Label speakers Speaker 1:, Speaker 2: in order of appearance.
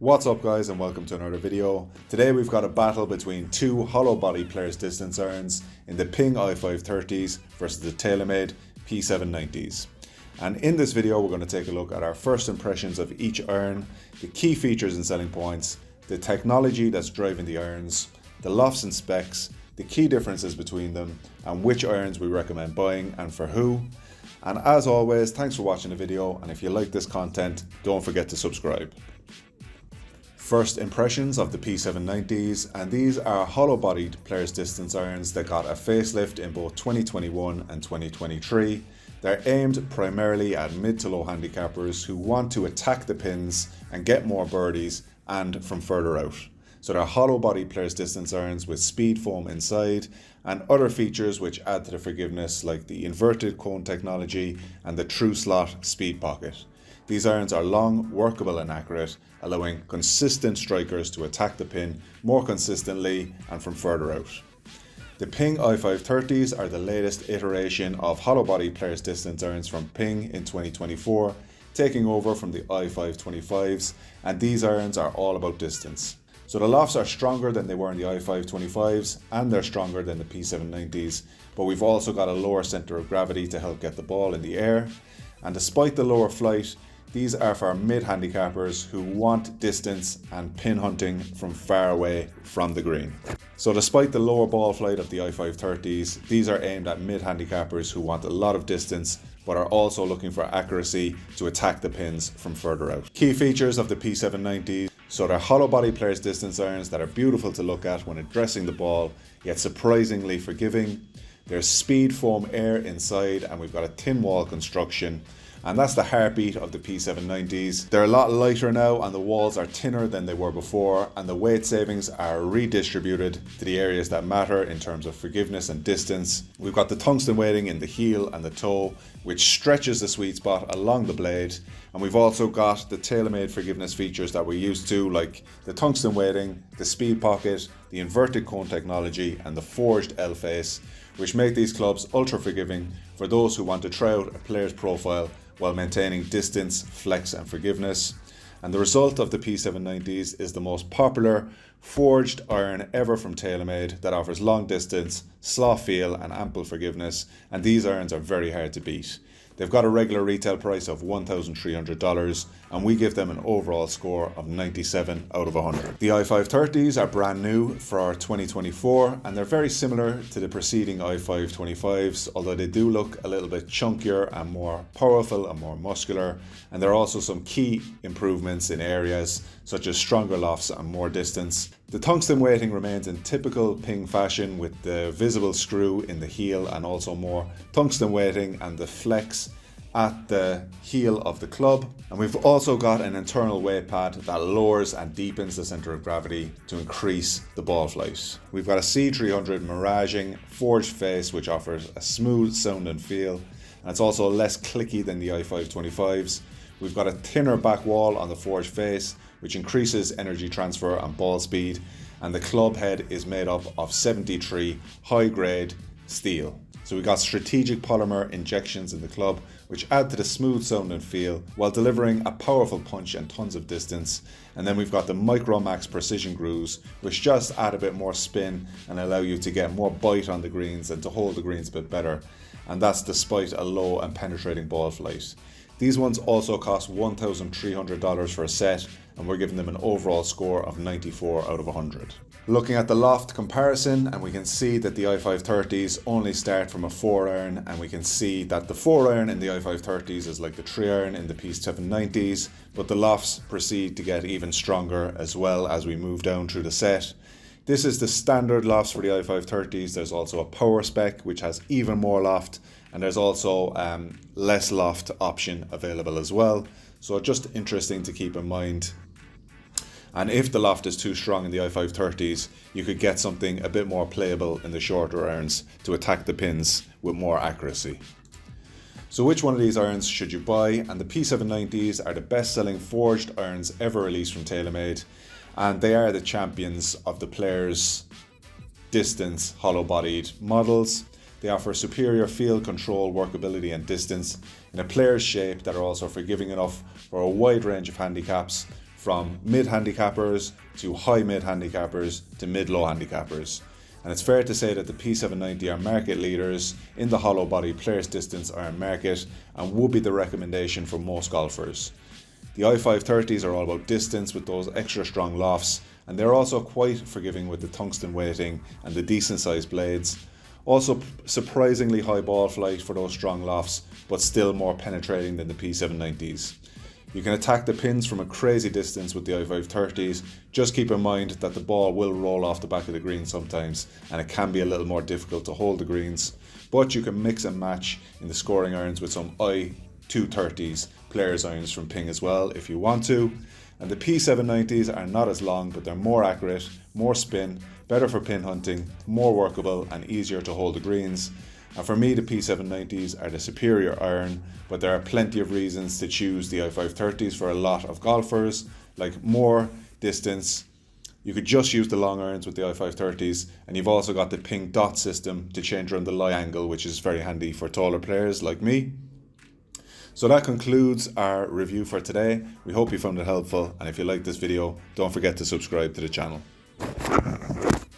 Speaker 1: What's up guys, and welcome to another video. Today we've got a battle between two hollow body players distance irons in the Ping i530s versus the Taylormade P790s. And in this video we're going to take a look at our first impressions of each iron, the key features and selling points, the technology that's driving the irons, the lofts and specs, the key differences between them, and which irons we recommend buying and for who. And as always, thanks for watching the video, and if you like this content, don't forget to subscribe. First impressions of the P790s, and these are hollow-bodied players distance irons that got a facelift in both 2021 and 2023. They're aimed primarily at mid to low handicappers who want to attack the pins and get more birdies and from further out. So they're hollow-body players distance irons with speed foam inside and other features which add to the forgiveness, like the inverted cone technology and the true slot speed pocket. These irons are long, workable and accurate, allowing consistent strikers to attack the pin more consistently and from further out. The Ping i530s are the latest iteration of hollow body players distance irons from Ping in 2024, taking over from the i525s, and these irons are all about distance. So the lofts are stronger than they were in the i525s, and they're stronger than the P790s, but we've also got a lower center of gravity to help get the ball in the air. And despite the lower flight, these are for mid-handicappers who want distance and pin hunting from far away from the green. So despite the lower ball flight of the i530s, these are aimed at mid-handicappers who want a lot of distance but are also looking for accuracy to attack the pins from further out. Key features of the P790s. So they're hollow body players distance irons that are beautiful to look at when addressing the ball, yet surprisingly forgiving. There's speed foam air inside, and we've got a thin wall construction. And that's the heartbeat of the P790s. They're a lot lighter now, and the walls are thinner than they were before, and the weight savings are redistributed to the areas that matter in terms of forgiveness and distance. We've got the tungsten weighting in the heel and the toe, which stretches the sweet spot along the blade. And we've also got the Taylormade forgiveness features that we're used to, like the tungsten weighting, the speed pocket, the inverted cone technology, and the forged L face, which make these clubs ultra forgiving for those who want to try out a player's profile while maintaining distance, flex and forgiveness. And the result of the P790s is the most popular forged iron ever from Taylormade that offers long distance, sloth feel and ample forgiveness, and these irons are very hard to beat. They've got a regular retail price of $1,300, and we give them an overall score of 97 out of 100. The i530s are brand new for 2024, and they're very similar to the preceding i525s, although they do look a little bit chunkier and more powerful and more muscular. And there are also some key improvements in areas such as stronger lofts and more distance. The tungsten weighting remains in typical Ping fashion, with the visible screw in the heel and also more tungsten weighting and the flex at the heel of the club. And we've also got an internal weight pad that lowers and deepens the center of gravity to increase the ball flight. We've got a C300 miraging forged face which offers a smooth sound and feel, and it's also less clicky than the i525s. We've got a thinner back wall on the forged face, which increases energy transfer and ball speed, and the club head is made up of 73 high-grade steel. So we've got strategic polymer injections in the club, which add to the smooth sound and feel while delivering a powerful punch and tons of distance. And then we've got the Micro Max precision grooves, which just add a bit more spin and allow you to get more bite on the greens and to hold the greens a bit better. And that's despite a low and penetrating ball flight. These ones also cost $1,300 for a set, and we're giving them an overall score of 94 out of 100. Looking at the Loft Comparison, and we can see that the i530s only start from a 4-iron, and we can see that the 4-iron in the i530s is like the 3-iron in the P790s, but the lofts proceed to get even stronger as well as we move down through the set. This is the standard lofts for the i530s. There's also a power spec which has even more loft, and there's also less loft option available as well. So just interesting to keep in mind. And if the loft is too strong in the i530s, you could get something a bit more playable in the shorter irons to attack the pins with more accuracy. So which one of these irons should you buy? And the P790s are the best selling forged irons ever released from Taylormade, and they are the champions of the players' distance hollow bodied models. They offer superior field control, workability and distance in a player's shape that are also forgiving enough for a wide range of handicaps, from mid-handicappers to high mid-handicappers to mid-low handicappers. And it's fair to say that the P790 are market leaders in the hollow body players distance iron market and would be the recommendation for most golfers. The i530s are all about distance with those extra strong lofts, and they're also quite forgiving with the tungsten weighting and the decent sized blades. Also surprisingly high ball flight for those strong lofts, but still more penetrating than the P790s. You can attack the pins from a crazy distance with the i530s. Just keep in mind that the ball will roll off the back of the green sometimes, and it can be a little more difficult to hold the greens. But you can mix and match in the scoring irons with some i230s players irons from Ping as well if you want to. And the P790s are not as long, but they're more accurate, more spin, better for pin hunting, more workable and easier to hold the greens. And for me, the P790s are the superior iron, but there are plenty of reasons to choose the i530s for a lot of golfers, like more distance. You could just use the long irons with the i530s, and you've also got the Ping dot system to change around the lie angle, which is very handy for taller players like me. So that concludes our review for today. We hope you found it helpful, and if you like this video, don't forget to subscribe to the channel.